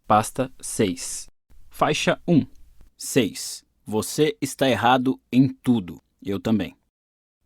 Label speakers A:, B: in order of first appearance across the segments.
A: Pasta 6. Faixa 1. 6. Você está errado em tudo. Eu também.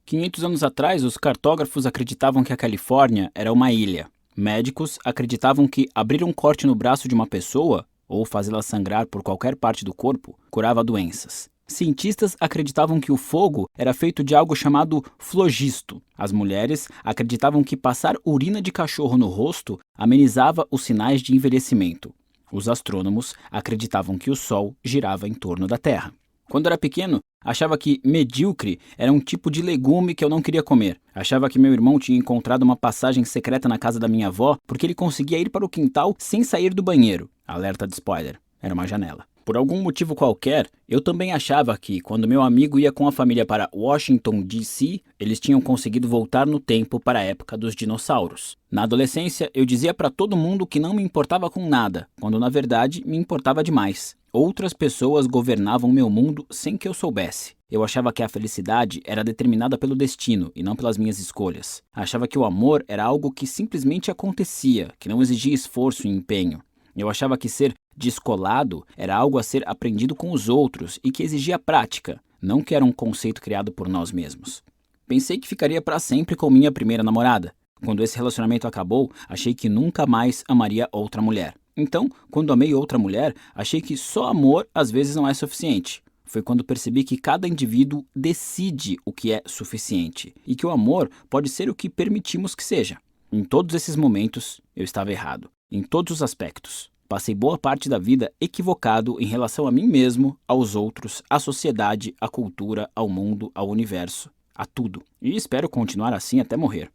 A: 500 anos atrás, os cartógrafos acreditavam que a Califórnia era uma ilha. Médicos acreditavam que abrir um corte no braço de uma pessoa, ou fazê-la sangrar por qualquer parte do corpo, curava doenças. Cientistas acreditavam que o fogo era feito de algo chamado flogisto. As mulheres acreditavam que passar urina de cachorro no rosto amenizava os sinais de envelhecimento. Os astrônomos acreditavam que o Sol girava em torno da Terra. Quando era pequeno, achava que medíocre era um tipo de legume que eu não queria comer. Achava que meu irmão tinha encontrado uma passagem secreta na casa da minha avó porque ele conseguia ir para o quintal sem sair do banheiro. Alerta de spoiler. Era uma janela. Por algum motivo qualquer, eu também achava que, quando meu amigo ia com a família para Washington, D.C., eles tinham conseguido voltar no tempo para a época dos dinossauros. Na adolescência, eu dizia para todo mundo que não me importava com nada, quando na verdade me importava demais. Outras pessoas governavam meu mundo sem que eu soubesse. Eu achava que a felicidade era determinada pelo destino e não pelas minhas escolhas. Achava que o amor era algo que simplesmente acontecia, que não exigia esforço e empenho. Eu achava que ser descolado era algo a ser aprendido com os outros e que exigia prática, não que era um conceito criado por nós mesmos. Pensei que ficaria para sempre com minha primeira namorada. Quando esse relacionamento acabou, achei que nunca mais amaria outra mulher. Então, quando amei outra mulher, achei que só amor às vezes não é suficiente. Foi quando percebi que cada indivíduo decide o que é suficiente e que o amor pode ser o que permitimos que seja. Em todos esses momentos, eu estava errado. Em todos os aspectos. Passei boa parte da vida equivocado em relação a mim mesmo, aos outros, à sociedade, à cultura, ao mundo, ao universo, a tudo. E espero continuar assim até morrer.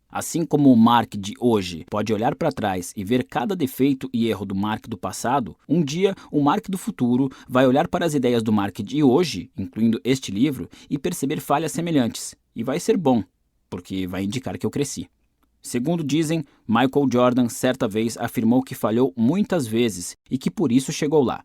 A: Assim como o Mark de hoje pode olhar para trás e ver cada defeito e erro do Mark do passado, um dia o Mark do futuro vai olhar para as ideias do Mark de hoje, incluindo este livro, e perceber falhas semelhantes. E vai ser bom, porque vai indicar que eu cresci. Segundo dizem, Michael Jordan certa vez afirmou que falhou muitas vezes e que por isso chegou lá.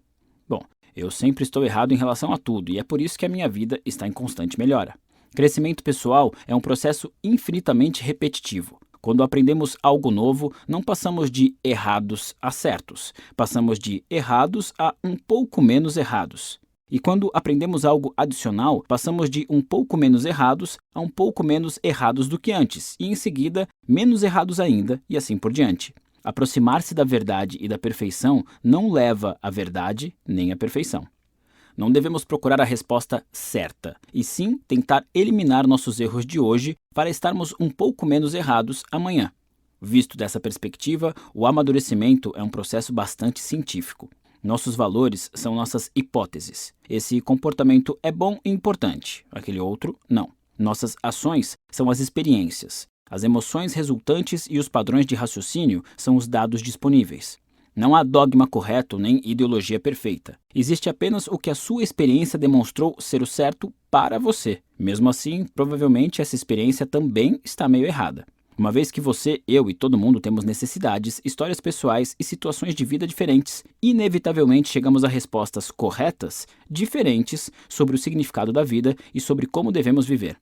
A: Bom, eu sempre estou errado em relação a tudo e é por isso que a minha vida está em constante melhora. Crescimento pessoal é um processo infinitamente repetitivo. Quando aprendemos algo novo, não passamos de errados a certos, passamos de errados a um pouco menos errados. E quando aprendemos algo adicional, passamos de um pouco menos errados a um pouco menos errados do que antes, e em seguida, menos errados ainda, e assim por diante. Aproximar-se da verdade e da perfeição não leva à verdade nem à perfeição. Não devemos procurar a resposta certa, e sim tentar eliminar nossos erros de hoje para estarmos um pouco menos errados amanhã. Visto dessa perspectiva, o amadurecimento é um processo bastante científico. Nossos valores são nossas hipóteses. Esse comportamento é bom e importante, aquele outro não. Nossas ações são as experiências. As emoções resultantes e os padrões de raciocínio são os dados disponíveis. Não há dogma correto nem ideologia perfeita. Existe apenas o que a sua experiência demonstrou ser o certo para você. Mesmo assim, provavelmente essa experiência também está meio errada. Uma vez que você, eu e todo mundo temos necessidades, histórias pessoais e situações de vida diferentes, inevitavelmente chegamos a respostas corretas, diferentes sobre o significado da vida e sobre como devemos viver.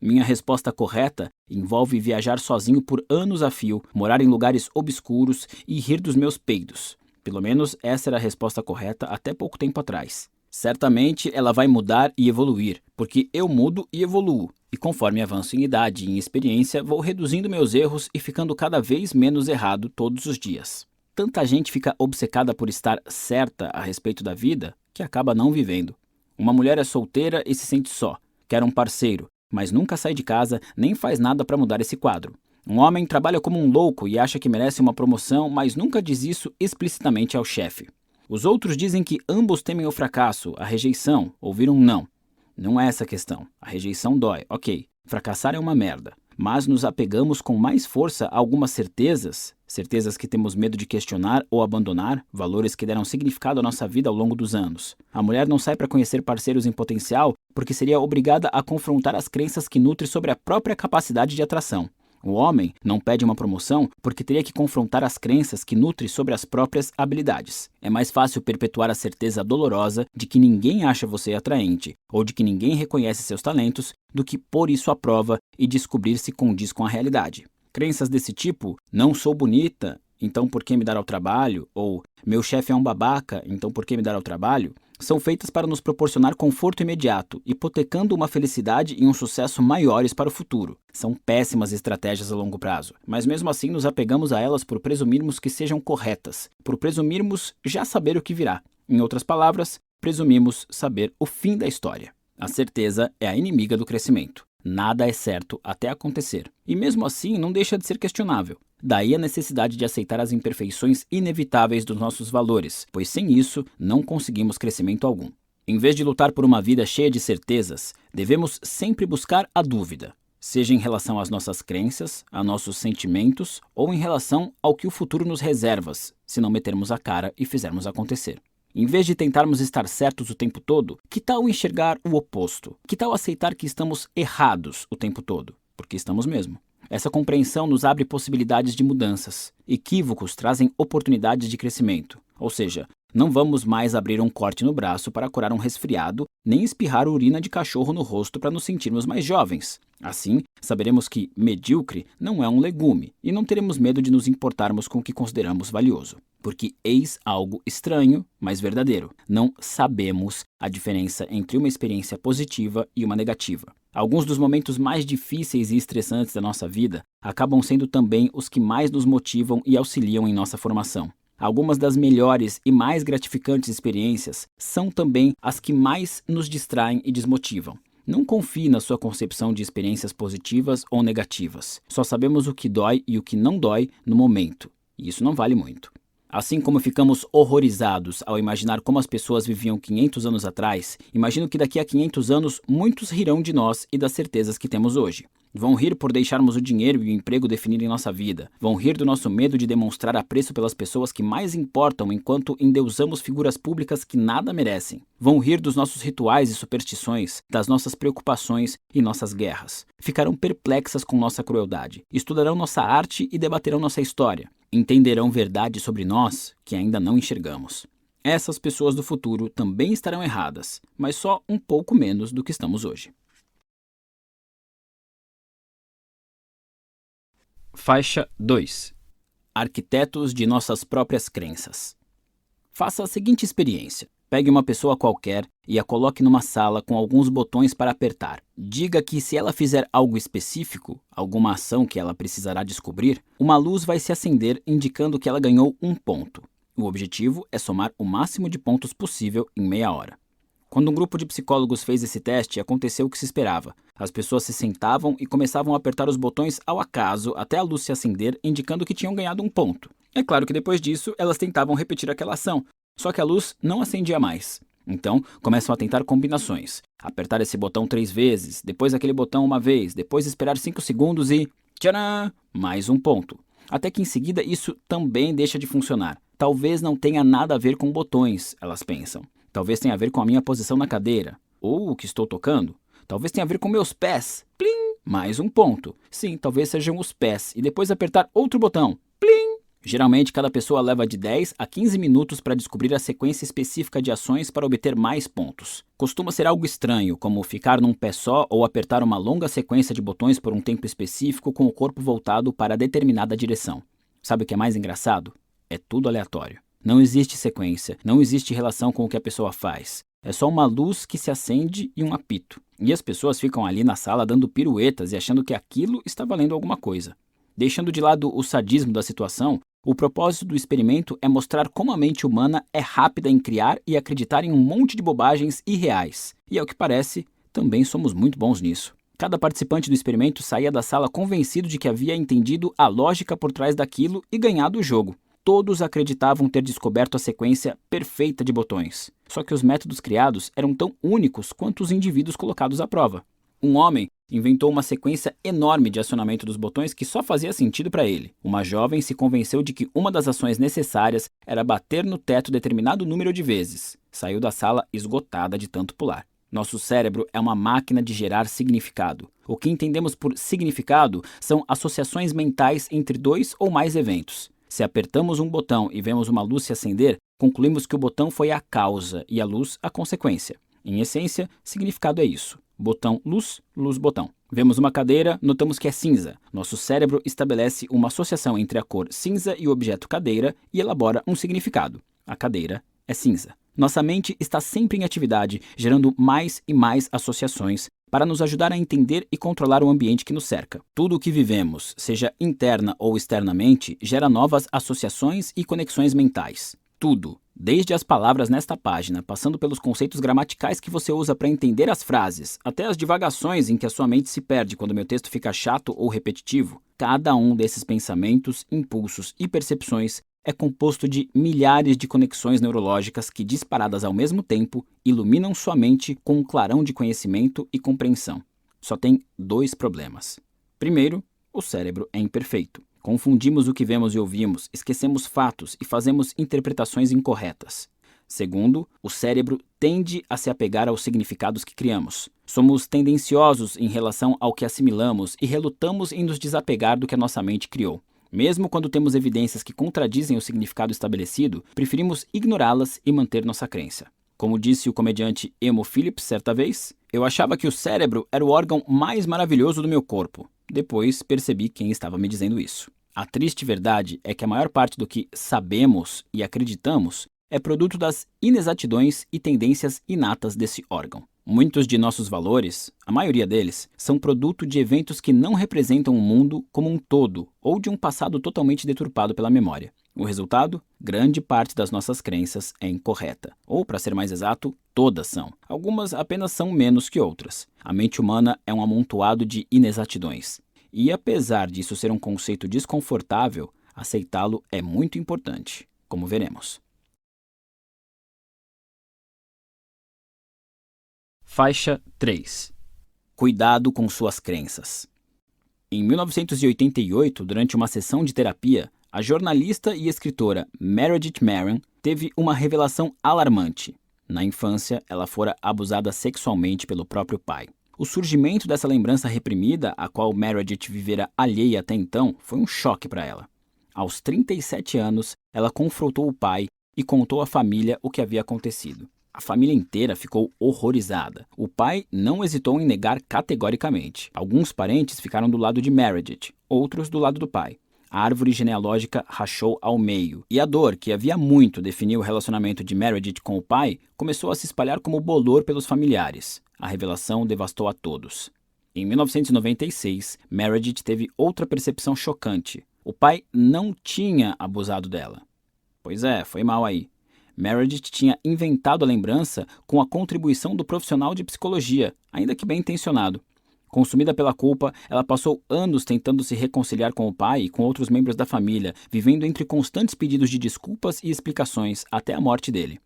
A: Minha resposta correta envolve viajar sozinho por anos a fio, morar em lugares obscuros e rir dos meus peidos. Pelo menos essa era a resposta correta até pouco tempo atrás. Certamente ela vai mudar e evoluir, porque eu mudo e evoluo. E conforme avanço em idade e em experiência, vou reduzindo meus erros e ficando cada vez menos errado todos os dias. Tanta gente fica obcecada por estar certa a respeito da vida que acaba não vivendo. Uma mulher é solteira e se sente só, quer um parceiro, mas nunca sai de casa nem faz nada para mudar esse quadro. Um homem trabalha como um louco e acha que merece uma promoção, mas nunca diz isso explicitamente ao chefe. Os outros dizem que ambos temem o fracasso, a rejeição, ouvir um não. Não é essa a questão. A rejeição dói, ok. Fracassar é uma merda. Mas nos apegamos com mais força a algumas certezas, certezas que temos medo de questionar ou abandonar, valores que deram significado à nossa vida ao longo dos anos. A mulher não sai para conhecer parceiros em potencial porque seria obrigada a confrontar as crenças que nutre sobre a própria capacidade de atração. O homem não pede uma promoção porque teria que confrontar as crenças que nutre sobre as próprias habilidades. É mais fácil perpetuar a certeza dolorosa de que ninguém acha você atraente ou de que ninguém reconhece seus talentos do que pôr isso à prova e descobrir se condiz com a realidade. Crenças desse tipo, não sou bonita então por que me dar ao trabalho? Ou meu chefe é um babaca, então por que me dar ao trabalho? São feitas para nos proporcionar conforto imediato, hipotecando uma felicidade e um sucesso maiores para o futuro. São péssimas estratégias a longo prazo, mas mesmo assim nos apegamos a elas por presumirmos que sejam corretas, por presumirmos já saber o que virá. Em outras palavras, presumimos saber o fim da história. A certeza é a inimiga do crescimento. Nada é certo até acontecer. E mesmo assim não deixa de ser questionável. Daí a necessidade de aceitar as imperfeições inevitáveis dos nossos valores, pois sem isso não conseguimos crescimento algum. Em vez de lutar por uma vida cheia de certezas, devemos sempre buscar a dúvida, seja em relação às nossas crenças, a nossos sentimentos ou em relação ao que o futuro nos reserva, se não metermos a cara e fizermos acontecer. Em vez de tentarmos estar certos o tempo todo, que tal enxergar o oposto? Que tal aceitar que estamos errados o tempo todo? Porque estamos mesmo. Essa compreensão nos abre possibilidades de mudanças. Equívocos trazem oportunidades de crescimento. Ou seja, não vamos mais abrir um corte no braço para curar um resfriado, nem espirrar urina de cachorro no rosto para nos sentirmos mais jovens. Assim, saberemos que medíocre não é um legume e não teremos medo de nos importarmos com o que consideramos valioso. Porque eis algo estranho, mas verdadeiro. Não sabemos a diferença entre uma experiência positiva e uma negativa. Alguns dos momentos mais difíceis e estressantes da nossa vida acabam sendo também os que mais nos motivam e auxiliam em nossa formação. Algumas das melhores e mais gratificantes experiências são também as que mais nos distraem e desmotivam. Não confie na sua concepção de experiências positivas ou negativas. Só sabemos o que dói e o que não dói no momento. E isso não vale muito. Assim como ficamos horrorizados ao imaginar como as pessoas viviam 500 anos atrás, imagino que daqui a 500 anos muitos rirão de nós e das certezas que temos hoje. Vão rir por deixarmos o dinheiro e o emprego definirem nossa vida. Vão rir do nosso medo de demonstrar apreço pelas pessoas que mais importam enquanto endeusamos figuras públicas que nada merecem. Vão rir dos nossos rituais e superstições, das nossas preocupações e nossas guerras. Ficarão perplexas com nossa crueldade. Estudarão nossa arte e debaterão nossa história. Entenderão verdades sobre nós que ainda não enxergamos. Essas pessoas do futuro também estarão erradas, mas só um pouco menos do que estamos hoje. Faixa 2. Arquitetos de nossas próprias crenças. Faça a seguinte experiência. Pegue uma pessoa qualquer e a coloque numa sala com alguns botões para apertar. Diga que se ela fizer algo específico, alguma ação que ela precisará descobrir, uma luz vai se acender indicando que ela ganhou um ponto. O objetivo é somar o máximo de pontos possível em meia hora. Quando um grupo de psicólogos fez esse teste, aconteceu o que se esperava. As pessoas se sentavam e começavam a apertar os botões ao acaso até a luz se acender, indicando que tinham ganhado um ponto. É claro que depois disso, elas tentavam repetir aquela ação, só que a luz não acendia mais. Então, começam a tentar combinações. Apertar esse botão 3 vezes, depois aquele botão uma vez, depois esperar 5 segundos e... tcharam! Mais um ponto. Até que em seguida isso também deixa de funcionar. Talvez não tenha nada a ver com botões, elas pensam. Talvez tenha a ver com a minha posição na cadeira. Ou o que estou tocando. Talvez tenha a ver com meus pés. Plim! Mais um ponto. Sim, talvez sejam os pés. E depois apertar outro botão. Plim! Geralmente, cada pessoa leva de 10 a 15 minutos para descobrir a sequência específica de ações para obter mais pontos. Costuma ser algo estranho, como ficar num pé só ou apertar uma longa sequência de botões por um tempo específico com o corpo voltado para determinada direção. Sabe o que é mais engraçado? É tudo aleatório. Não existe sequência, não existe relação com o que a pessoa faz. É só uma luz que se acende e um apito. E as pessoas ficam ali na sala dando piruetas e achando que aquilo está valendo alguma coisa. Deixando de lado o sadismo da situação, o propósito do experimento é mostrar como a mente humana é rápida em criar e acreditar em um monte de bobagens irreais. E ao que parece, também somos muito bons nisso. Cada participante do experimento saía da sala convencido de que havia entendido a lógica por trás daquilo e ganhado o jogo. Todos acreditavam ter descoberto a sequência perfeita de botões. Só que os métodos criados eram tão únicos quanto os indivíduos colocados à prova. Um homem inventou uma sequência enorme de acionamento dos botões que só fazia sentido para ele. Uma jovem se convenceu de que uma das ações necessárias era bater no teto determinado número de vezes. Saiu da sala esgotada de tanto pular. Nosso cérebro é uma máquina de gerar significado. O que entendemos por significado são associações mentais entre dois ou mais eventos. Se apertamos um botão e vemos uma luz se acender, concluímos que o botão foi a causa e a luz a consequência. Em essência, significado é isso. Botão luz, luz botão. Vemos uma cadeira, notamos que é cinza. Nosso cérebro estabelece uma associação entre a cor cinza e o objeto cadeira e elabora um significado. A cadeira é cinza. Nossa mente está sempre em atividade, gerando mais e mais associações para nos ajudar a entender e controlar o ambiente que nos cerca. Tudo o que vivemos, seja interna ou externamente, gera novas associações e conexões mentais. Tudo, desde as palavras nesta página, passando pelos conceitos gramaticais que você usa para entender as frases, até as divagações em que a sua mente se perde quando meu texto fica chato ou repetitivo, cada um desses pensamentos, impulsos e percepções é composto de milhares de conexões neurológicas que, disparadas ao mesmo tempo, iluminam sua mente com um clarão de conhecimento e compreensão. Só tem dois problemas. Primeiro, o cérebro é imperfeito. Confundimos o que vemos e ouvimos, esquecemos fatos e fazemos interpretações incorretas. Segundo, o cérebro tende a se apegar aos significados que criamos. Somos tendenciosos em relação ao que assimilamos e relutamos em nos desapegar do que a nossa mente criou. Mesmo quando temos evidências que contradizem o significado estabelecido, preferimos ignorá-las e manter nossa crença. Como disse o comediante Emo Phillips certa vez, eu achava que o cérebro era o órgão mais maravilhoso do meu corpo. Depois percebi quem estava me dizendo isso. A triste verdade é que a maior parte do que sabemos e acreditamos é produto das inexatidões e tendências inatas desse órgão. Muitos de nossos valores, a maioria deles, são produto de eventos que não representam o mundo como um todo ou de um passado totalmente deturpado pela memória. O resultado? Grande parte das nossas crenças é incorreta. Ou, para ser mais exato, todas são. Algumas apenas são menos que outras. A mente humana é um amontoado de inexatidões. E apesar disso ser um conceito desconfortável, aceitá-lo é muito importante, como veremos. Faixa 3. Cuidado com suas crenças. Em 1988, durante uma sessão de terapia, a jornalista e escritora Meredith Marron teve uma revelação alarmante. Na infância, ela fora abusada sexualmente pelo próprio pai. O surgimento dessa lembrança reprimida, a qual Meredith vivera alheia até então, foi um choque para ela. Aos 37 anos, ela confrontou o pai e contou à família o que havia acontecido. A família inteira ficou horrorizada. O pai não hesitou em negar categoricamente. Alguns parentes ficaram do lado de Meredith, outros do lado do pai. A árvore genealógica rachou ao meio, e a dor, que havia muito definido o relacionamento de Meredith com o pai, começou a se espalhar como bolor pelos familiares. A revelação devastou a todos. Em 1996, Meredith teve outra percepção chocante. O pai não tinha abusado dela. Pois é, foi mal aí. Meredith tinha inventado a lembrança com a contribuição do profissional de psicologia, ainda que bem intencionado. Consumida pela culpa, ela passou anos tentando se reconciliar com o pai e com outros membros da família, vivendo entre constantes pedidos de desculpas e explicações até a morte dele.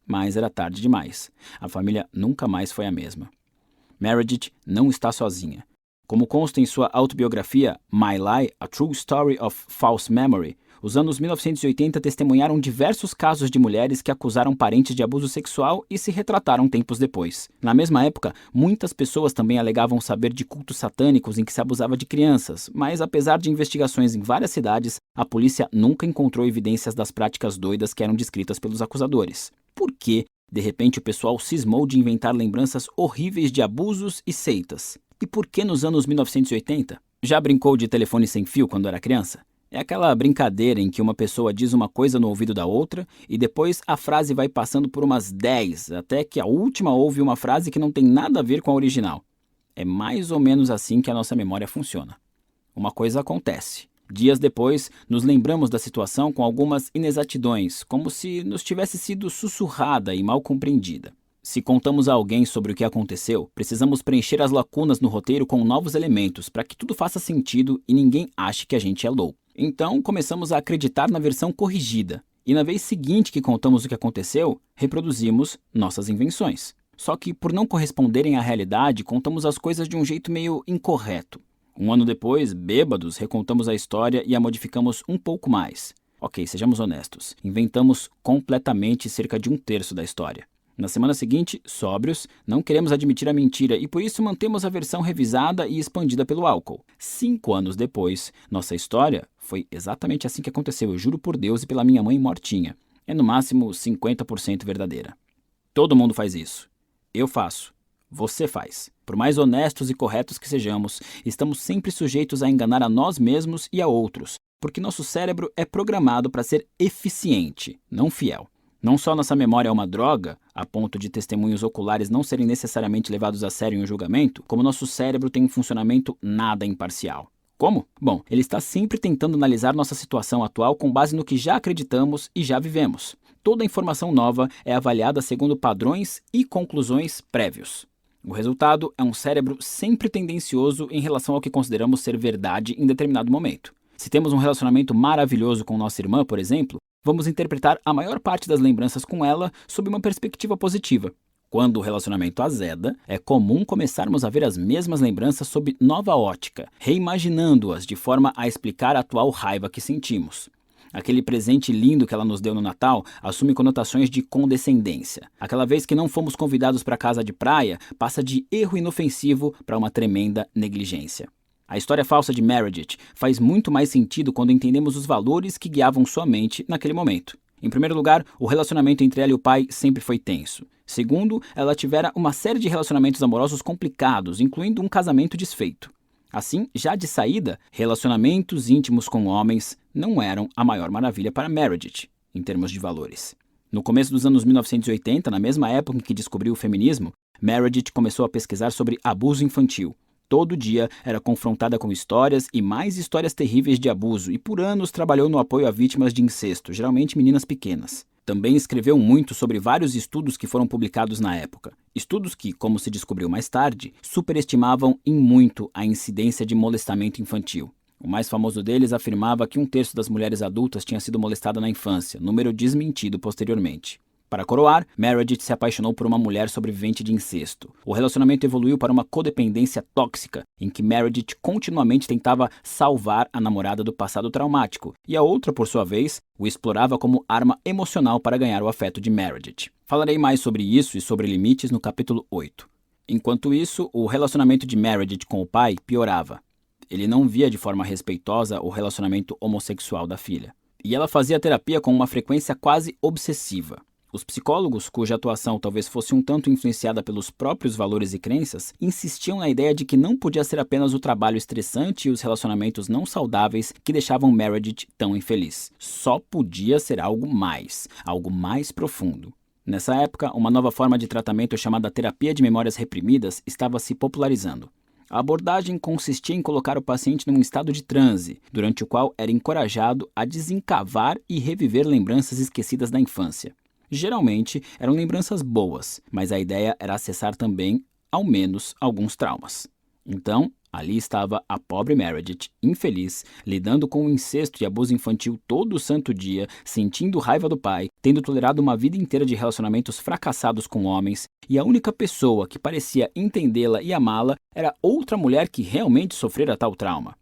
A: Mas era tarde demais. A família nunca mais foi a mesma. Meredith não está sozinha. Como consta em sua autobiografia My Lie, A True Story of False Memory, os anos 1980 testemunharam diversos casos de mulheres que acusaram parentes de abuso sexual e se retrataram tempos depois. Na mesma época, muitas pessoas também alegavam saber de cultos satânicos em que se abusava de crianças, mas apesar de investigações em várias cidades, a polícia nunca encontrou evidências das práticas doidas que eram descritas pelos acusadores. Por que, de repente, o pessoal cismou de inventar lembranças horríveis de abusos e seitas? E por que nos anos 1980? Já brincou de telefone sem fio quando era criança? É aquela brincadeira em que uma pessoa diz uma coisa no ouvido da outra e depois a frase vai passando por umas 10, até que a última ouve uma frase que não tem nada a ver com a original. É mais ou menos assim que a nossa memória funciona. Uma coisa acontece. Dias depois, nos lembramos da situação com algumas inexatidões, como se nos tivesse sido sussurrada e mal compreendida. Se contamos a alguém sobre o que aconteceu, precisamos preencher as lacunas no roteiro com novos elementos para que tudo faça sentido e ninguém ache que a gente é louco. Então, começamos a acreditar na versão corrigida, e na vez seguinte que contamos o que aconteceu, reproduzimos nossas invenções. Só que, por não corresponderem à realidade, contamos as coisas de um jeito meio incorreto. Um ano depois, bêbados, recontamos a história e a modificamos um pouco mais. Ok, sejamos honestos, inventamos completamente cerca de 1/3 da história. Na semana seguinte, sóbrios, não queremos admitir a mentira e por isso mantemos a versão revisada e expandida pelo álcool. 5 anos depois, nossa história foi exatamente assim que aconteceu, eu juro por Deus e pela minha mãe mortinha. É no máximo 50% verdadeira. Todo mundo faz isso. Eu faço. Você faz. Por mais honestos e corretos que sejamos, estamos sempre sujeitos a enganar a nós mesmos e a outros, porque nosso cérebro é programado para ser eficiente, não fiel. Não só nossa memória é uma droga, a ponto de testemunhos oculares não serem necessariamente levados a sério em um julgamento, como nosso cérebro tem um funcionamento nada imparcial. Como? Bom, ele está sempre tentando analisar nossa situação atual com base no que já acreditamos e já vivemos. Toda informação nova é avaliada segundo padrões e conclusões prévios. O resultado é um cérebro sempre tendencioso em relação ao que consideramos ser verdade em determinado momento. Se temos um relacionamento maravilhoso com nossa irmã, por exemplo, vamos interpretar a maior parte das lembranças com ela sob uma perspectiva positiva. Quando o relacionamento azeda, é comum começarmos a ver as mesmas lembranças sob nova ótica, reimaginando-as de forma a explicar a atual raiva que sentimos. Aquele presente lindo que ela nos deu no Natal assume conotações de condescendência. Aquela vez que não fomos convidados para a casa de praia passa de erro inofensivo para uma tremenda negligência. A história falsa de Meredith faz muito mais sentido quando entendemos os valores que guiavam sua mente naquele momento. Em primeiro lugar, o relacionamento entre ela e o pai sempre foi tenso. Segundo, ela tivera uma série de relacionamentos amorosos complicados, incluindo um casamento desfeito. Assim, já de saída, relacionamentos íntimos com homens não eram a maior maravilha para Meredith, em termos de valores. No começo dos anos 1980, na mesma época em que descobriu o feminismo, Meredith começou a pesquisar sobre abuso infantil. Todo dia era confrontada com histórias e mais histórias terríveis de abuso e por anos trabalhou no apoio a vítimas de incesto, geralmente meninas pequenas. Também escreveu muito sobre vários estudos que foram publicados na época. Estudos que, como se descobriu mais tarde, superestimavam em muito a incidência de molestamento infantil. O mais famoso deles afirmava que 1/3 das mulheres adultas tinha sido molestada na infância, número desmentido posteriormente. Para coroar, Meredith se apaixonou por uma mulher sobrevivente de incesto. O relacionamento evoluiu para uma codependência tóxica, em que Meredith continuamente tentava salvar a namorada do passado traumático, e a outra, por sua vez, o explorava como arma emocional para ganhar o afeto de Meredith. Falarei mais sobre isso e sobre limites no capítulo 8. Enquanto isso, o relacionamento de Meredith com o pai piorava. Ele não via de forma respeitosa o relacionamento homossexual da filha. E ela fazia terapia com uma frequência quase obsessiva. Os psicólogos, cuja atuação talvez fosse um tanto influenciada pelos próprios valores e crenças, insistiam na ideia de que não podia ser apenas o trabalho estressante e os relacionamentos não saudáveis que deixavam Meredith tão infeliz. Só podia ser algo mais profundo. Nessa época, uma nova forma de tratamento chamada terapia de memórias reprimidas estava se popularizando. A abordagem consistia em colocar o paciente num estado de transe, durante o qual era encorajado a desencavar e reviver lembranças esquecidas da infância. Geralmente eram lembranças boas, mas a ideia era acessar também, ao menos, alguns traumas. Então, ali estava a pobre Meredith, infeliz, lidando com o incesto e abuso infantil todo o santo dia, sentindo raiva do pai, tendo tolerado uma vida inteira de relacionamentos fracassados com homens, e a única pessoa que parecia entendê-la e amá-la era outra mulher que realmente sofrera tal trauma.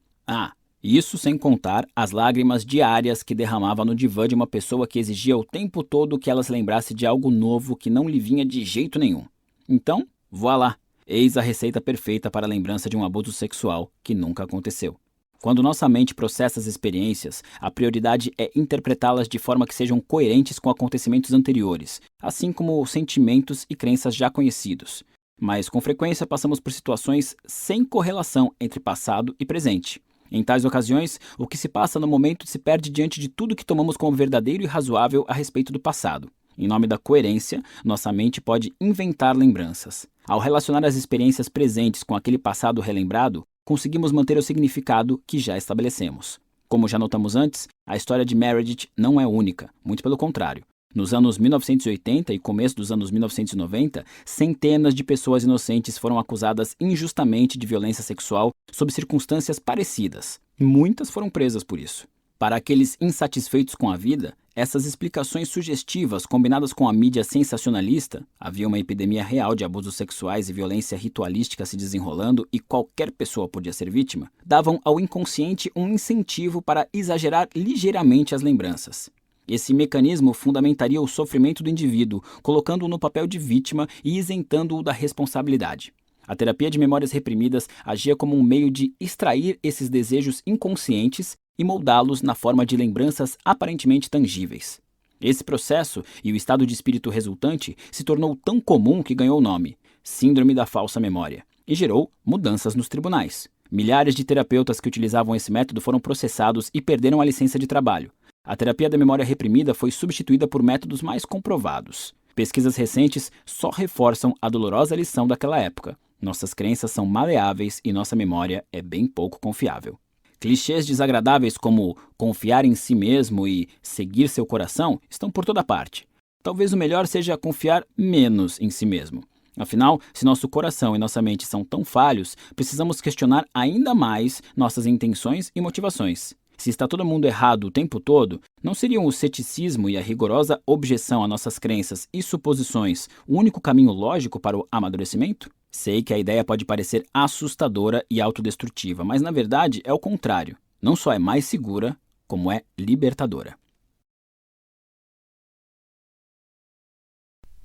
A: Isso sem contar as lágrimas diárias que derramava no divã de uma pessoa que exigia o tempo todo que ela se lembrasse de algo novo que não lhe vinha de jeito nenhum. Então, voilá! Eis a receita perfeita para a lembrança de um abuso sexual que nunca aconteceu. Quando nossa mente processa as experiências, a prioridade é interpretá-las de forma que sejam coerentes com acontecimentos anteriores, assim como sentimentos e crenças já conhecidos. Mas, com frequência, passamos por situações sem correlação entre passado e presente. Em tais ocasiões, o que se passa no momento se perde diante de tudo que tomamos como verdadeiro e razoável a respeito do passado. Em nome da coerência, nossa mente pode inventar lembranças. Ao relacionar as experiências presentes com aquele passado relembrado, conseguimos manter o significado que já estabelecemos. Como já notamos antes, a história de Meredith não é única, muito pelo contrário. Nos anos 1980 e começo dos anos 1990, centenas de pessoas inocentes foram acusadas injustamente de violência sexual sob circunstâncias parecidas. Muitas foram presas por isso. Para aqueles insatisfeitos com a vida, essas explicações sugestivas, combinadas com a mídia sensacionalista, havia uma epidemia real de abusos sexuais e violência ritualística se desenrolando e qualquer pessoa podia ser vítima, davam ao inconsciente um incentivo para exagerar ligeiramente as lembranças. Esse mecanismo fundamentaria o sofrimento do indivíduo, colocando-o no papel de vítima e isentando-o da responsabilidade. A terapia de memórias reprimidas agia como um meio de extrair esses desejos inconscientes e moldá-los na forma de lembranças aparentemente tangíveis. Esse processo e o estado de espírito resultante se tornou tão comum que ganhou o nome: Síndrome da Falsa Memória. e gerou mudanças nos tribunais. Milhares de terapeutas que utilizavam esse método foram processados e perderam a licença de trabalho. A terapia da memória reprimida foi substituída por métodos mais comprovados. Pesquisas recentes só reforçam a dolorosa lição daquela época. Nossas crenças são maleáveis e nossa memória é bem pouco confiável. Clichês desagradáveis como confiar em si mesmo e seguir seu coração estão por toda parte. Talvez o melhor seja confiar menos em si mesmo. Afinal, se nosso coração e nossa mente são tão falhos, precisamos questionar ainda mais nossas intenções e motivações. Se está todo mundo errado o tempo todo, não seriam o ceticismo e a rigorosa objeção a nossas crenças e suposições o único caminho lógico para o amadurecimento? Sei que a ideia pode parecer assustadora e autodestrutiva, mas na verdade é o contrário. Não só é mais segura, como é libertadora.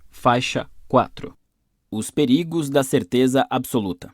A: Faixa 4. Os perigos da certeza absoluta.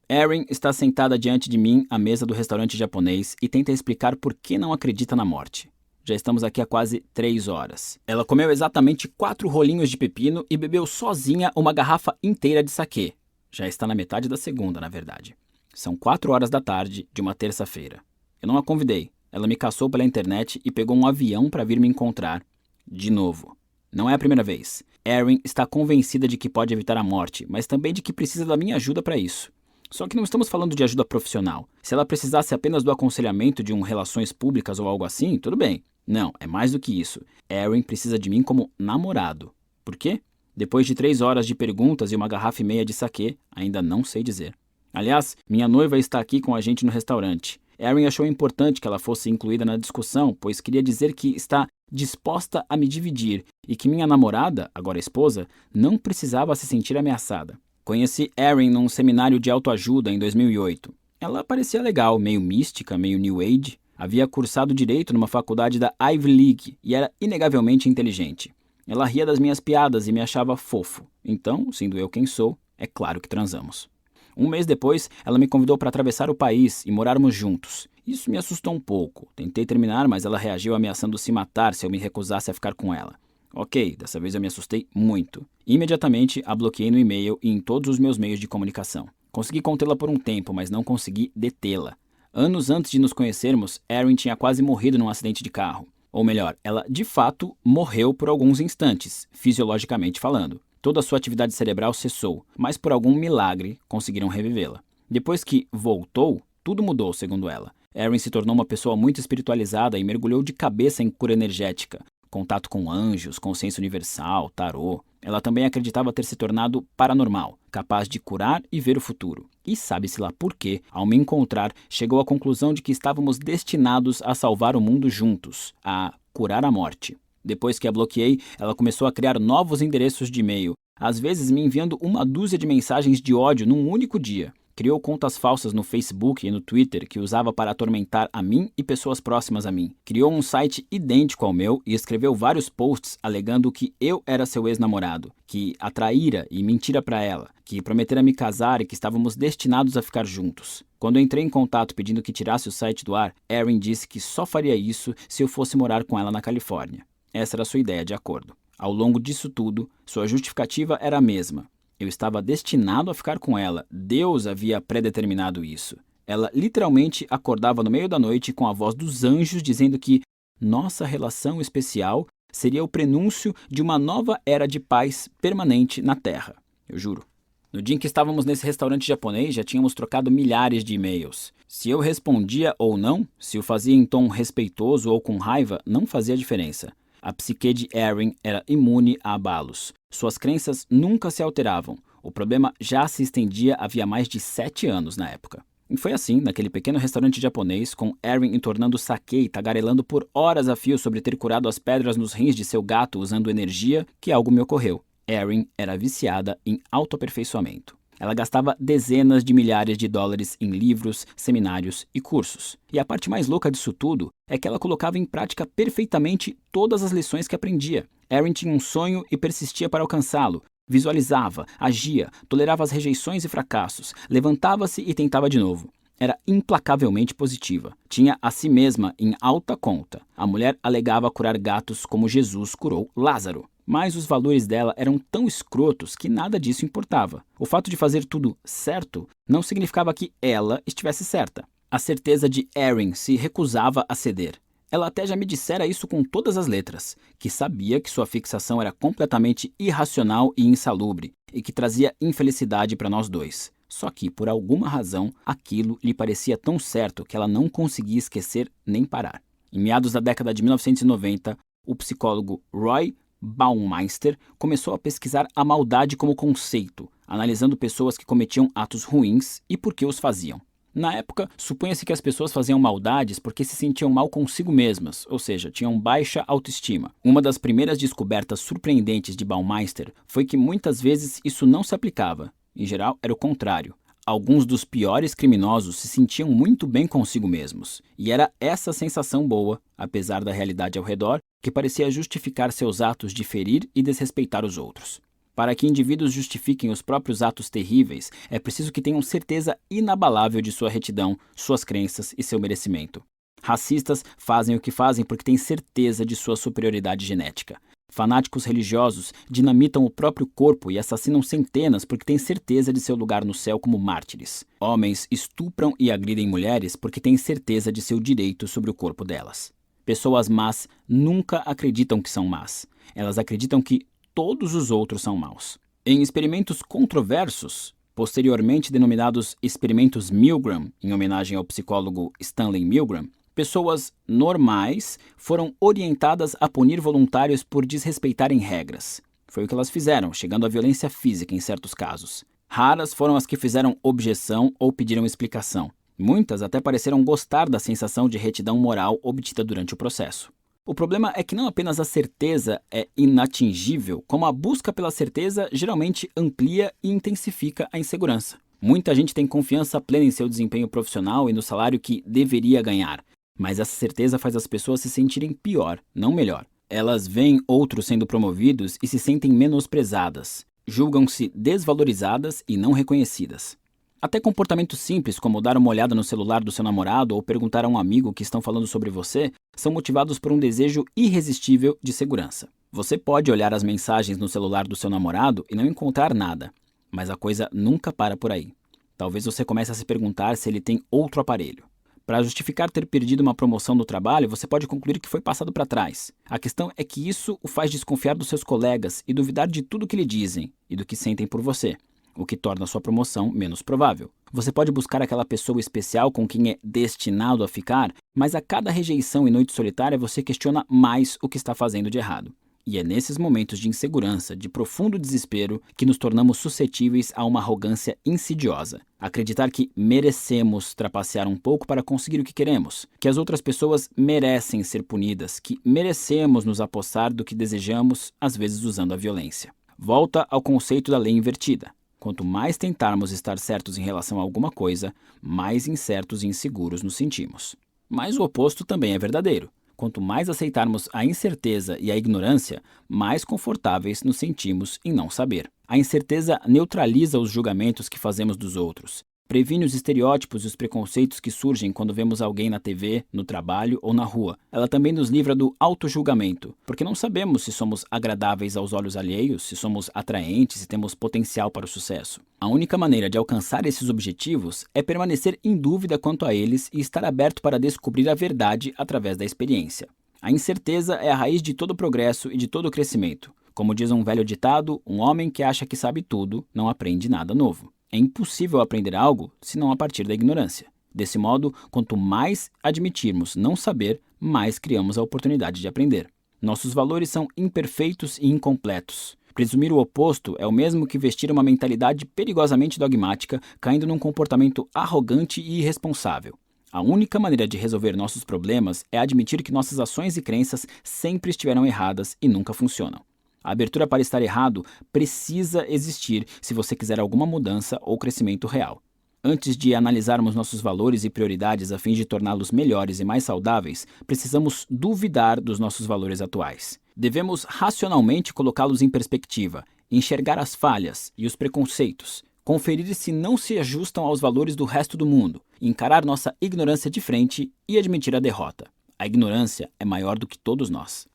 A: Erin está sentada diante de mim à mesa do restaurante japonês e tenta explicar por que não acredita na morte. Já estamos aqui há quase 3 horas. Ela comeu exatamente 4 rolinhos de pepino e bebeu sozinha uma garrafa inteira de saquê. Já está na metade da segunda, na verdade. São 4 horas da tarde de uma terça-feira. Eu não a convidei. Ela me caçou pela internet e pegou um avião para vir me encontrar. De novo. Não é a primeira vez. Erin está convencida de que pode evitar a morte, mas também de que precisa da minha ajuda para isso. Só que não estamos falando de ajuda profissional. Se ela precisasse apenas do aconselhamento de relações públicas ou algo assim, tudo bem. Não, é mais do que isso. Erin precisa de mim como namorado. Por quê? Depois de 3 horas de perguntas e uma garrafa e meia de saquê, ainda não sei dizer. Aliás, minha noiva está aqui com a gente no restaurante. Erin achou importante que ela fosse incluída na discussão, pois queria dizer que está disposta a me dividir e que minha namorada, agora esposa, não precisava se sentir ameaçada. Conheci Erin num seminário de autoajuda em 2008. Ela parecia legal, meio mística, meio New Age. Havia cursado Direito numa faculdade da Ivy League e era inegavelmente inteligente. Ela ria das minhas piadas e me achava fofo. Então, sendo eu quem sou, é claro que transamos. 1 mês depois, ela me convidou para atravessar o país e morarmos juntos. Isso me assustou um pouco. Tentei terminar, mas ela reagiu ameaçando se matar se eu me recusasse a ficar com ela. Ok, dessa vez eu me assustei muito. Imediatamente a bloqueei no e-mail e em todos os meus meios de comunicação. Consegui contê-la por um tempo, mas não consegui detê-la. Anos antes de nos conhecermos, Erin tinha quase morrido num acidente de carro. Ou melhor, ela de fato morreu por alguns instantes, fisiologicamente falando. Toda a sua atividade cerebral cessou, mas por algum milagre conseguiram revivê-la. Depois que voltou, tudo mudou, segundo ela. Erin se tornou uma pessoa muito espiritualizada e mergulhou de cabeça em cura energética. Contato com anjos, consciência universal, tarô. Ela também acreditava ter se tornado paranormal, capaz de curar e ver o futuro. E sabe-se lá por quê, ao me encontrar, chegou à conclusão de que estávamos destinados a salvar o mundo juntos, a curar a morte. Depois que a bloqueei, ela começou a criar novos endereços de e-mail, às vezes me enviando 1 dúzia de mensagens de ódio num único dia. Criou contas falsas no Facebook e no Twitter que usava para atormentar a mim e pessoas próximas a mim. Criou um site idêntico ao meu e escreveu vários posts alegando que eu era seu ex-namorado, que a traíra e mentira para ela, que prometera me casar e que estávamos destinados a ficar juntos. Quando entrei em contato pedindo que tirasse o site do ar, Erin disse que só faria isso se eu fosse morar com ela na Califórnia. Essa era a sua ideia de acordo. Ao longo disso tudo, sua justificativa era a mesma. Eu estava destinado a ficar com ela. Deus havia predeterminado isso. Ela literalmente acordava no meio da noite com a voz dos anjos dizendo que nossa relação especial seria o prenúncio de uma nova era de paz permanente na Terra. Eu juro. No dia em que estávamos nesse restaurante japonês, já tínhamos trocado milhares de e-mails. Se eu respondia ou não, se o fazia em tom respeitoso ou com raiva, não fazia diferença. A psique de Erin era imune a abalos. Suas crenças nunca se alteravam. O problema já se estendia havia mais de 7 anos na época. E foi assim, naquele pequeno restaurante japonês, com Erin entornando saquê e tagarelando por horas a fio sobre ter curado as pedras nos rins de seu gato usando energia, que algo me ocorreu. Erin era viciada em autoaperfeiçoamento. Ela gastava dezenas de milhares de dólares em livros, seminários e cursos. E a parte mais louca disso tudo é que ela colocava em prática perfeitamente todas as lições que aprendia. Erin tinha um sonho e persistia para alcançá-lo. Visualizava, agia, tolerava as rejeições e fracassos, levantava-se e tentava de novo. Era implacavelmente positiva. Tinha a si mesma em alta conta. A mulher alegava curar gatos como Jesus curou Lázaro. Mas os valores dela eram tão escrotos que nada disso importava. O fato de fazer tudo certo não significava que ela estivesse certa. A certeza de Erin se recusava a ceder. Ela até já me dissera isso com todas as letras, que sabia que sua fixação era completamente irracional e insalubre, e que trazia infelicidade para nós dois. Só que, por alguma razão, aquilo lhe parecia tão certo que ela não conseguia esquecer nem parar. Em meados da década de 1990, o psicólogo Roy Baumeister começou a pesquisar a maldade como conceito, analisando pessoas que cometiam atos ruins e por que os faziam. Na época, supunha-se que as pessoas faziam maldades porque se sentiam mal consigo mesmas, ou seja, tinham baixa autoestima. Uma das primeiras descobertas surpreendentes de Baumeister foi que muitas vezes isso não se aplicava. Em geral, era o contrário. Alguns dos piores criminosos se sentiam muito bem consigo mesmos, e era essa sensação boa, apesar da realidade ao redor, que parecia justificar seus atos de ferir e desrespeitar os outros. Para que indivíduos justifiquem os próprios atos terríveis, é preciso que tenham certeza inabalável de sua retidão, suas crenças e seu merecimento. Racistas fazem o que fazem porque têm certeza de sua superioridade genética. Fanáticos religiosos dinamitam o próprio corpo e assassinam centenas porque têm certeza de seu lugar no céu como mártires. Homens estupram e agridem mulheres porque têm certeza de seu direito sobre o corpo delas. Pessoas más nunca acreditam que são más. Elas acreditam que todos os outros são maus. Em experimentos controversos, posteriormente denominados experimentos Milgram, em homenagem ao psicólogo Stanley Milgram, pessoas normais foram orientadas a punir voluntários por desrespeitarem regras. Foi o que elas fizeram, chegando à violência física em certos casos. Raras foram as que fizeram objeção ou pediram explicação. Muitas até pareceram gostar da sensação de retidão moral obtida durante o processo. O problema é que não apenas a certeza é inatingível, como a busca pela certeza geralmente amplia e intensifica a insegurança. Muita gente tem confiança plena em seu desempenho profissional e no salário que deveria ganhar, mas essa certeza faz as pessoas se sentirem pior, não melhor. Elas veem outros sendo promovidos e se sentem menosprezadas, julgam-se desvalorizadas e não reconhecidas. Até comportamentos simples, como dar uma olhada no celular do seu namorado ou perguntar a um amigo que estão falando sobre você, são motivados por um desejo irresistível de segurança. Você pode olhar as mensagens no celular do seu namorado e não encontrar nada, mas a coisa nunca para por aí. Talvez você comece a se perguntar se ele tem outro aparelho. Para justificar ter perdido uma promoção no trabalho, você pode concluir que foi passado para trás. A questão é que isso o faz desconfiar dos seus colegas e duvidar de tudo que lhe dizem e do que sentem por você, o que torna sua promoção menos provável. Você pode buscar aquela pessoa especial com quem é destinado a ficar, mas a cada rejeição e noite solitária você questiona mais o que está fazendo de errado. E é nesses momentos de insegurança, de profundo desespero, que nos tornamos suscetíveis a uma arrogância insidiosa. Acreditar que merecemos trapacear um pouco para conseguir o que queremos, que as outras pessoas merecem ser punidas, que merecemos nos apossar do que desejamos, às vezes usando a violência. Volta ao conceito da lei invertida. Quanto mais tentarmos estar certos em relação a alguma coisa, mais incertos e inseguros nos sentimos. Mas o oposto também é verdadeiro. Quanto mais aceitarmos a incerteza e a ignorância, mais confortáveis nos sentimos em não saber. A incerteza neutraliza os julgamentos que fazemos dos outros, previne os estereótipos e os preconceitos que surgem quando vemos alguém na TV, no trabalho ou na rua. Ela também nos livra do autojulgamento, porque não sabemos se somos agradáveis aos olhos alheios, se somos atraentes e temos potencial para o sucesso. A única maneira de alcançar esses objetivos é permanecer em dúvida quanto a eles e estar aberto para descobrir a verdade através da experiência. A incerteza é a raiz de todo progresso e de todo crescimento. Como diz um velho ditado, um homem que acha que sabe tudo não aprende nada novo. É impossível aprender algo senão a partir da ignorância. Desse modo, quanto mais admitirmos não saber, mais criamos a oportunidade de aprender. Nossos valores são imperfeitos e incompletos. Presumir o oposto é o mesmo que vestir uma mentalidade perigosamente dogmática, caindo num comportamento arrogante e irresponsável. A única maneira de resolver nossos problemas é admitir que nossas ações e crenças sempre estiveram erradas e nunca funcionam. A abertura para estar errado precisa existir se você quiser alguma mudança ou crescimento real. Antes de analisarmos nossos valores e prioridades a fim de torná-los melhores e mais saudáveis, precisamos duvidar dos nossos valores atuais. Devemos racionalmente colocá-los em perspectiva, enxergar as falhas e os preconceitos, conferir se não se ajustam aos valores do resto do mundo, encarar nossa ignorância de frente e admitir a derrota. A ignorância é maior do que todos nós.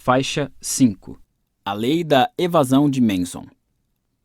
A: Faixa 5. A lei da evasão de Manson.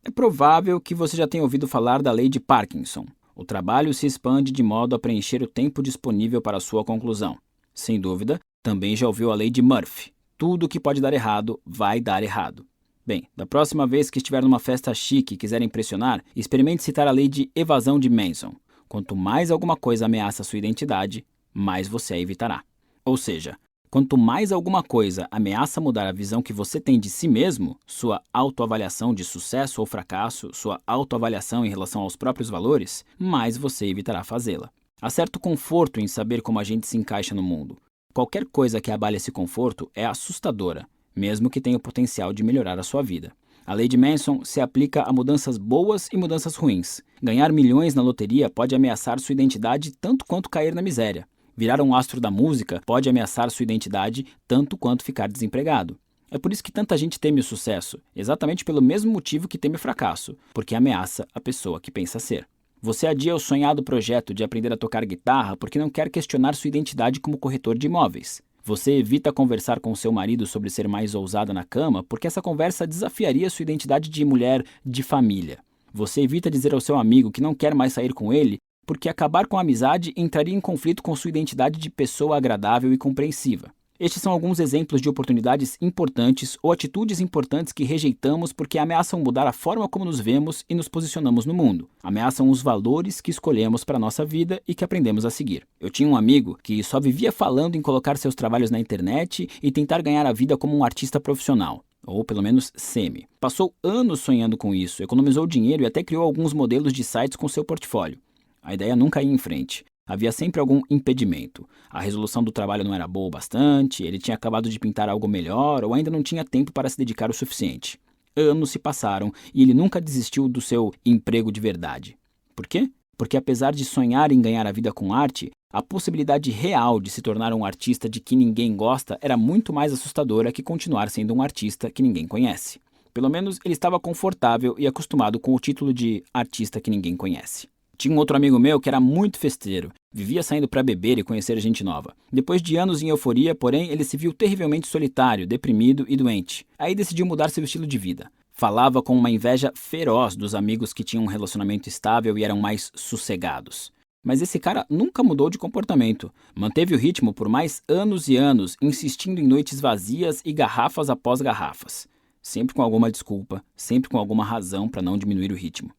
A: É provável que você já tenha ouvido falar da lei de Parkinson. O trabalho se expande de modo a preencher o tempo disponível para sua conclusão. Sem dúvida, também já ouviu a lei de Murphy. Tudo que pode dar errado, vai dar errado. Bem, da próxima vez que estiver numa festa chique e quiser impressionar, experimente citar a lei de evasão de Manson. Quanto mais alguma coisa ameaça sua identidade, mais você a evitará. Ou seja, quanto mais alguma coisa ameaça mudar a visão que você tem de si mesmo, sua autoavaliação de sucesso ou fracasso, sua autoavaliação em relação aos próprios valores, mais você evitará fazê-la. Há certo conforto em saber como a gente se encaixa no mundo. Qualquer coisa que abale esse conforto é assustadora, mesmo que tenha o potencial de melhorar a sua vida. A lei de Manson se aplica a mudanças boas e mudanças ruins. Ganhar milhões na loteria pode ameaçar sua identidade tanto quanto cair na miséria. Virar um astro da música pode ameaçar sua identidade tanto quanto ficar desempregado. É por isso que tanta gente teme o sucesso, exatamente pelo mesmo motivo que teme o fracasso, porque ameaça a pessoa que pensa ser. Você adia o sonhado projeto de aprender a tocar guitarra porque não quer questionar sua identidade como corretor de imóveis. Você evita conversar com seu marido sobre ser mais ousada na cama porque essa conversa desafiaria sua identidade de mulher de família. Você evita dizer ao seu amigo que não quer mais sair com ele porque acabar com a amizade entraria em conflito com sua identidade de pessoa agradável e compreensiva. Estes são alguns exemplos de oportunidades importantes ou atitudes importantes que rejeitamos porque ameaçam mudar a forma como nos vemos e nos posicionamos no mundo. Ameaçam os valores que escolhemos para a nossa vida e que aprendemos a seguir. Eu tinha um amigo que só vivia falando em colocar seus trabalhos na internet e tentar ganhar a vida como um artista profissional. Ou pelo menos semi. Passou anos sonhando com isso, economizou dinheiro e até criou alguns modelos de sites com seu portfólio. A ideia nunca ia em frente. Havia sempre algum impedimento. A resolução do trabalho não era boa o bastante, ele tinha acabado de pintar algo melhor ou ainda não tinha tempo para se dedicar o suficiente. Anos se passaram e ele nunca desistiu do seu emprego de verdade. Por quê? Porque apesar de sonhar em ganhar a vida com arte, a possibilidade real de se tornar um artista de que ninguém gosta era muito mais assustadora que continuar sendo um artista que ninguém conhece. Pelo menos ele estava confortável e acostumado com o título de artista que ninguém conhece. Tinha um outro amigo meu que era muito festeiro, vivia saindo para beber e conhecer gente nova. Depois de anos em euforia, porém, ele se viu terrivelmente solitário, deprimido e doente. Aí decidiu mudar seu estilo de vida. Falava com uma inveja feroz dos amigos que tinham um relacionamento estável e eram mais sossegados. Mas esse cara nunca mudou de comportamento. Manteve o ritmo por mais anos e anos, insistindo em noites vazias e garrafas após garrafas. Sempre com alguma desculpa, sempre com alguma razão para não diminuir o ritmo.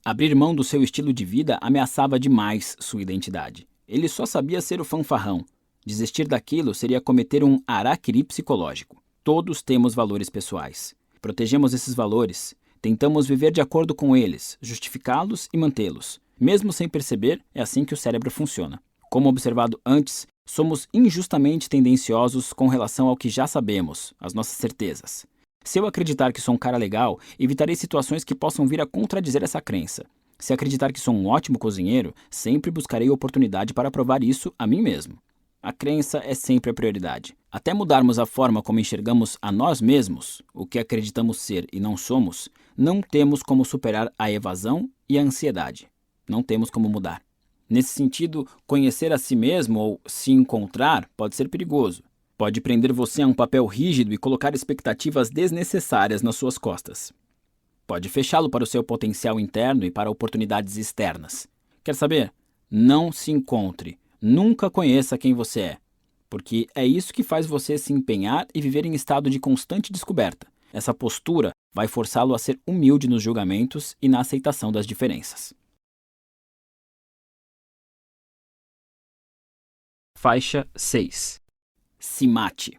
A: Abrir mão do seu estilo de vida ameaçava demais sua identidade. Ele só sabia ser o fanfarrão. Desistir daquilo seria cometer um harakiri psicológico. Todos temos valores pessoais. Protegemos esses valores, tentamos viver de acordo com eles, justificá-los e mantê-los. Mesmo sem perceber, é assim que o cérebro funciona. Como observado antes, somos injustamente tendenciosos com relação ao que já sabemos, as nossas certezas. Se eu acreditar que sou um cara legal, evitarei situações que possam vir a contradizer essa crença. Se acreditar que sou um ótimo cozinheiro, sempre buscarei oportunidade para provar isso a mim mesmo. A crença é sempre a prioridade. Até mudarmos a forma como enxergamos a nós mesmos, o que acreditamos ser e não somos, não temos como superar a evasão e a ansiedade. Não temos como mudar. Nesse sentido, conhecer a si mesmo ou se encontrar pode ser perigoso. Pode prender você a um papel rígido e colocar expectativas desnecessárias nas suas costas. Pode fechá-lo para o seu potencial interno e para oportunidades externas. Quer saber? Não se encontre. Nunca conheça quem você é. Porque é isso que faz você se empenhar e viver em estado de constante descoberta. Essa postura vai forçá-lo a ser humilde nos julgamentos e na aceitação das diferenças. Faixa 6. Se mate.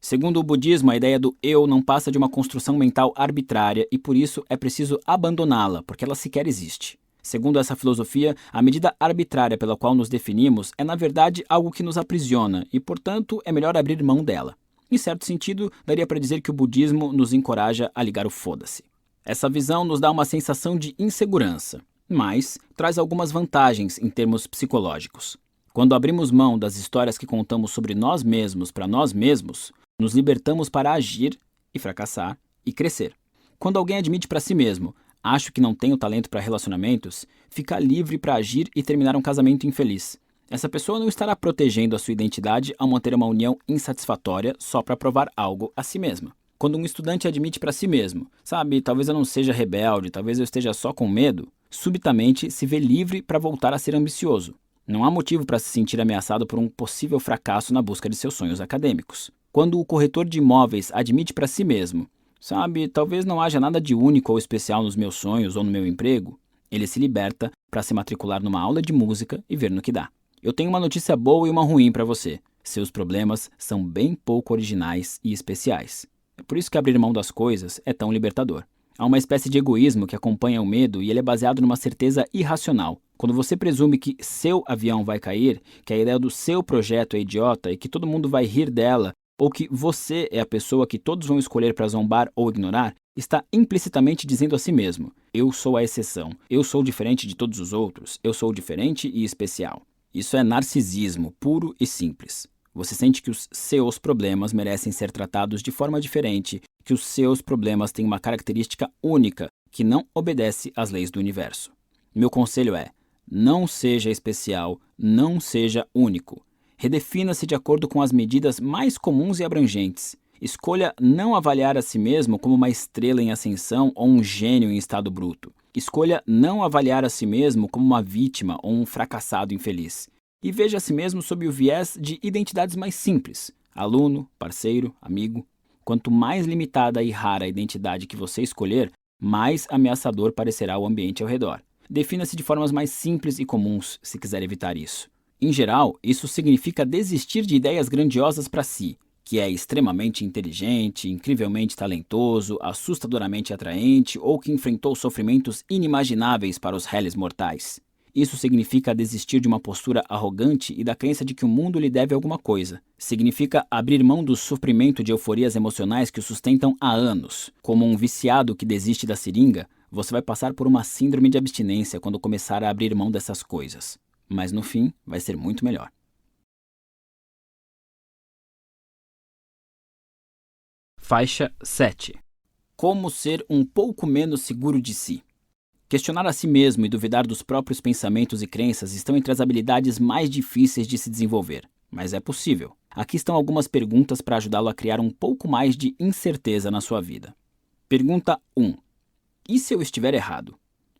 A: Segundo o budismo, a ideia do eu não passa de uma construção mental arbitrária e por isso é preciso abandoná-la, porque ela sequer existe. Segundo essa filosofia, a medida arbitrária pela qual nos definimos é na verdade algo que nos aprisiona e, portanto, é melhor abrir mão dela. Em certo sentido, daria para dizer que o budismo nos encoraja a ligar o foda-se. Essa visão nos dá uma sensação de insegurança, mas traz algumas vantagens em termos psicológicos. Quando abrimos mão das histórias que contamos sobre nós mesmos para nós mesmos, nos libertamos para agir e fracassar e crescer. Quando alguém admite para si mesmo, acho que não tenho talento para relacionamentos, fica livre para agir e terminar um casamento infeliz. Essa pessoa não estará protegendo a sua identidade ao manter uma união insatisfatória só para provar algo a si mesma. Quando um estudante admite para si mesmo, sabe, talvez eu não seja rebelde, talvez eu esteja só com medo, subitamente se vê livre para voltar a ser ambicioso. Não há motivo para se sentir ameaçado por um possível fracasso na busca de seus sonhos acadêmicos. Quando o corretor de imóveis admite para si mesmo, sabe, talvez não haja nada de único ou especial nos meus sonhos ou no meu emprego, ele se liberta para se matricular numa aula de música e ver no que dá. Eu tenho uma notícia boa e uma ruim para você. Seus problemas são bem pouco originais e especiais. É por isso que abrir mão das coisas é tão libertador. Há uma espécie de egoísmo que acompanha o medo e ele é baseado numa certeza irracional. Quando você presume que seu avião vai cair, que a ideia do seu projeto é idiota e que todo mundo vai rir dela, ou que você é a pessoa que todos vão escolher para zombar ou ignorar, está implicitamente dizendo a si mesmo: eu sou a exceção, eu sou diferente de todos os outros, eu sou diferente e especial. Isso é narcisismo puro e simples. Você sente que os seus problemas merecem ser tratados de forma diferente, que os seus problemas têm uma característica única que não obedece às leis do universo. Meu conselho é: não seja especial, não seja único. Redefina-se de acordo com as medidas mais comuns e abrangentes. Escolha não avaliar a si mesmo como uma estrela em ascensão ou um gênio em estado bruto. Escolha não avaliar a si mesmo como uma vítima ou um fracassado infeliz. E veja a si mesmo sob o viés de identidades mais simples: aluno, parceiro, amigo. Quanto mais limitada e rara a identidade que você escolher, mais ameaçador parecerá o ambiente ao redor. Defina-se de formas mais simples e comuns se quiser evitar isso. Em geral, isso significa desistir de ideias grandiosas para si, que é extremamente inteligente, incrivelmente talentoso, assustadoramente atraente ou que enfrentou sofrimentos inimagináveis para os réis mortais. Isso significa desistir de uma postura arrogante e da crença de que o mundo lhe deve alguma coisa. Significa abrir mão do sofrimento de euforias emocionais que o sustentam há anos. Como um viciado que desiste da seringa, você vai passar por uma síndrome de abstinência quando começar a abrir mão dessas coisas. Mas no fim, vai ser muito melhor. Faixa 7. Como ser um pouco menos seguro de si. Questionar a si mesmo e duvidar dos próprios pensamentos e crenças estão entre as habilidades mais difíceis de se desenvolver, mas é possível. Aqui estão algumas perguntas para ajudá-lo a criar um pouco mais de incerteza na sua vida. Pergunta 1. E se eu estiver errado?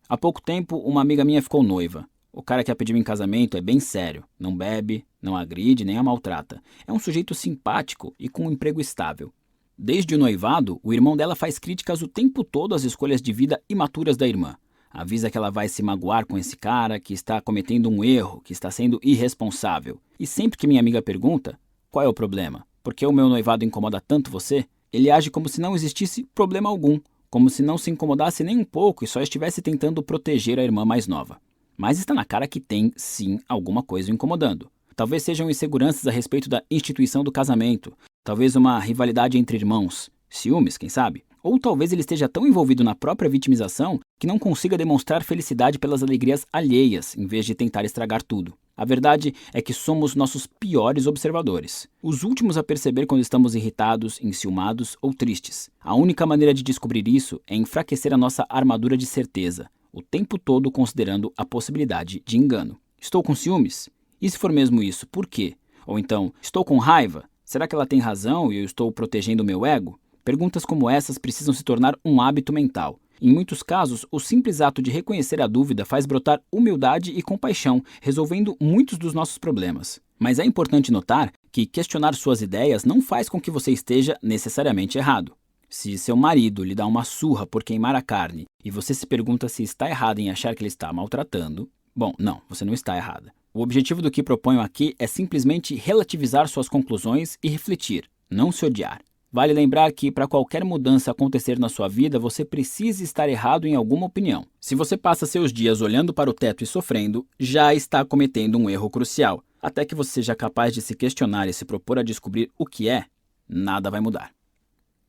A: Há pouco tempo, uma amiga minha ficou noiva. O cara que a pediu em casamento é bem sério, não bebe, não agride nem a maltrata. É um sujeito simpático e com um emprego estável. Desde o noivado, o irmão dela faz críticas o tempo todo às escolhas de vida imaturas da irmã. Avisa que ela vai se magoar com esse cara, que está cometendo um erro, que está sendo irresponsável. E sempre que minha amiga pergunta: qual é o problema? Por que o meu noivado incomoda tanto você? Ele age como se não existisse problema algum, como se não se incomodasse nem um pouco e só estivesse tentando proteger a irmã mais nova. Mas está na cara que tem, sim, alguma coisa o incomodando. Talvez sejam inseguranças a respeito da instituição do casamento, talvez uma rivalidade entre irmãos, ciúmes, quem sabe? Ou talvez ele esteja tão envolvido na própria vitimização que não consiga demonstrar felicidade pelas alegrias alheias, em vez de tentar estragar tudo. A verdade é que somos nossos piores observadores, os últimos a perceber quando estamos irritados, enciumados ou tristes. A única maneira de descobrir isso é enfraquecer a nossa armadura de certeza, o tempo todo considerando a possibilidade de engano. Estou com ciúmes? E se for mesmo isso, por quê? Ou então, estou com raiva? Será que ela tem razão e eu estou protegendo o meu ego? Perguntas como essas precisam se tornar um hábito mental. Em muitos casos, o simples ato de reconhecer a dúvida faz brotar humildade e compaixão, resolvendo muitos dos nossos problemas. Mas é importante notar que questionar suas ideias não faz com que você esteja necessariamente errado. Se seu marido lhe dá uma surra por queimar a carne e você se pergunta se está errado em achar que ele está maltratando, bom, não, você não está errada. O objetivo do que proponho aqui é simplesmente relativizar suas conclusões e refletir, não se odiar. Vale lembrar que para qualquer mudança acontecer na sua vida, você precisa estar errado em alguma opinião. Se você passa seus dias olhando para o teto e sofrendo, já está cometendo um erro crucial. Até que você seja capaz de se questionar e se propor a descobrir o que é, nada vai mudar.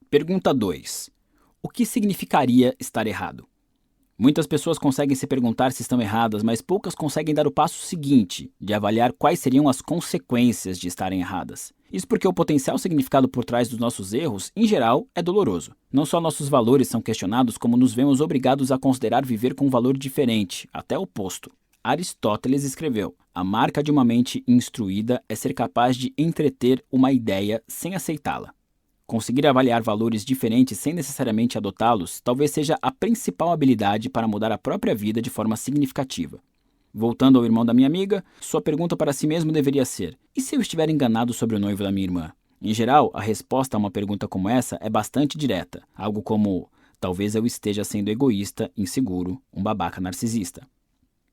A: Pergunta 2. O que significaria estar errado? Muitas pessoas conseguem se perguntar se estão erradas, mas poucas conseguem dar o passo seguinte, de avaliar quais seriam as consequências de estarem erradas. Isso porque o potencial significado por trás dos nossos erros, em geral, é doloroso. Não só nossos valores são questionados, como nos vemos obrigados a considerar viver com um valor diferente, até oposto. Aristóteles escreveu: a marca de uma mente instruída é ser capaz de entreter uma ideia sem aceitá-la. Conseguir avaliar valores diferentes sem necessariamente adotá-los talvez seja a principal habilidade para mudar a própria vida de forma significativa. Voltando ao irmão da minha amiga, sua pergunta para si mesmo deveria ser: e se eu estiver enganado sobre o noivo da minha irmã? Em geral, a resposta a uma pergunta como essa é bastante direta, algo como: talvez eu esteja sendo egoísta, inseguro, um babaca narcisista.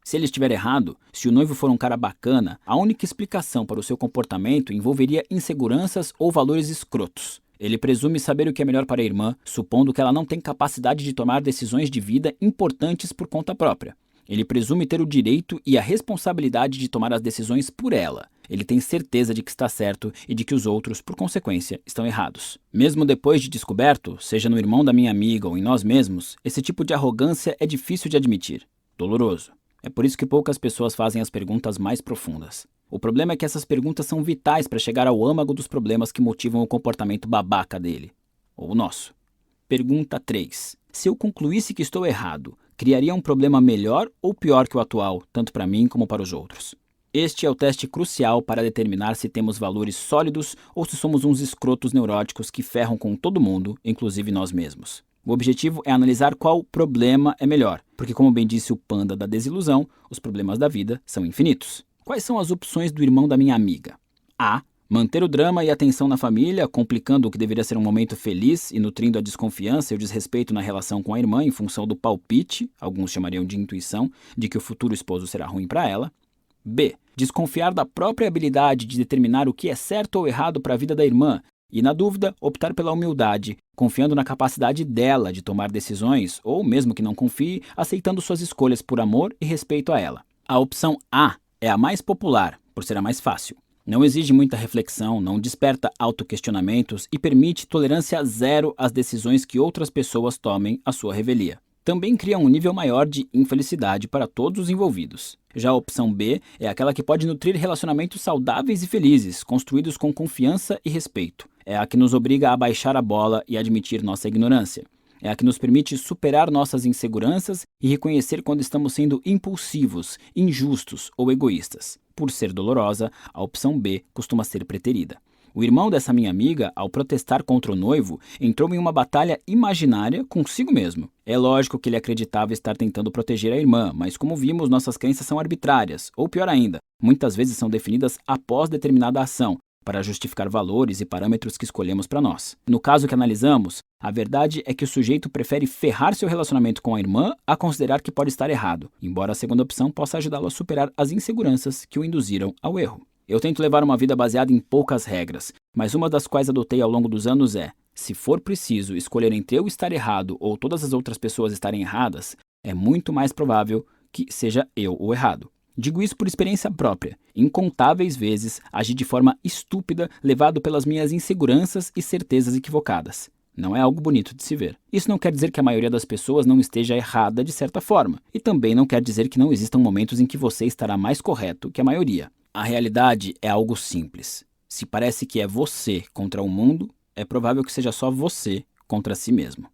A: Se ele estiver errado, se o noivo for um cara bacana, a única explicação para o seu comportamento envolveria inseguranças ou valores escrotos. Ele presume saber o que é melhor para a irmã, supondo que ela não tem capacidade de tomar decisões de vida importantes por conta própria. Ele presume ter o direito e a responsabilidade de tomar as decisões por ela. Ele tem certeza de que está certo e de que os outros, por consequência, estão errados. Mesmo depois de descoberto, seja no irmão da minha amiga ou em nós mesmos, esse tipo de arrogância é difícil de admitir. Doloroso. É por isso que poucas pessoas fazem as perguntas mais profundas. O problema é que essas perguntas são vitais para chegar ao âmago dos problemas que motivam o comportamento babaca dele. Ou o nosso. Pergunta 3. Se eu concluísse que estou errado, criaria um problema melhor ou pior que o atual, tanto para mim como para os outros? Este é o teste crucial para determinar se temos valores sólidos ou se somos uns escrotos neuróticos que ferram com todo mundo, inclusive nós mesmos. O objetivo é analisar qual problema é melhor, porque como bem disse o panda da desilusão, os problemas da vida são infinitos. Quais são as opções do irmão da minha amiga? A. Manter o drama e a tensão na família, complicando o que deveria ser um momento feliz e nutrindo a desconfiança e o desrespeito na relação com a irmã em função do palpite, alguns chamariam de intuição, de que o futuro esposo será ruim para ela. B. Desconfiar da própria habilidade de determinar o que é certo ou errado para a vida da irmã e, na dúvida, optar pela humildade, confiando na capacidade dela de tomar decisões ou, mesmo que não confie, aceitando suas escolhas por amor e respeito a ela. A opção A é a mais popular, por ser a mais fácil. Não exige muita reflexão, não desperta autoquestionamentos e permite tolerância zero às decisões que outras pessoas tomem à sua revelia. Também cria um nível maior de infelicidade para todos os envolvidos. Já a opção B é aquela que pode nutrir relacionamentos saudáveis e felizes, construídos com confiança e respeito. É a que nos obriga a baixar a bola e admitir nossa ignorância. É a que nos permite superar nossas inseguranças e reconhecer quando estamos sendo impulsivos, injustos ou egoístas. Por ser dolorosa, a opção B costuma ser preterida. O irmão dessa minha amiga, ao protestar contra o noivo, entrou em uma batalha imaginária consigo mesmo. É lógico que ele acreditava estar tentando proteger a irmã, mas como vimos, nossas crenças são arbitrárias, ou pior ainda, muitas vezes são definidas após determinada ação, para justificar valores e parâmetros que escolhemos para nós. No caso que analisamos, a verdade é que o sujeito prefere ferrar seu relacionamento com a irmã a considerar que pode estar errado, embora a segunda opção possa ajudá-lo a superar as inseguranças que o induziram ao erro. Eu tento levar uma vida baseada em poucas regras, mas uma das quais adotei ao longo dos anos é: se for preciso escolher entre eu estar errado ou todas as outras pessoas estarem erradas, é muito mais provável que seja eu o errado. Digo isso por experiência própria. Incontáveis vezes agi de forma estúpida, levado pelas minhas inseguranças e certezas equivocadas. Não é algo bonito de se ver. Isso não quer dizer que a maioria das pessoas não esteja errada de certa forma. E também não quer dizer que não existam momentos em que você estará mais correto que a maioria. A realidade é algo simples. Se parece que é você contra o mundo, é provável que seja só você contra si mesmo.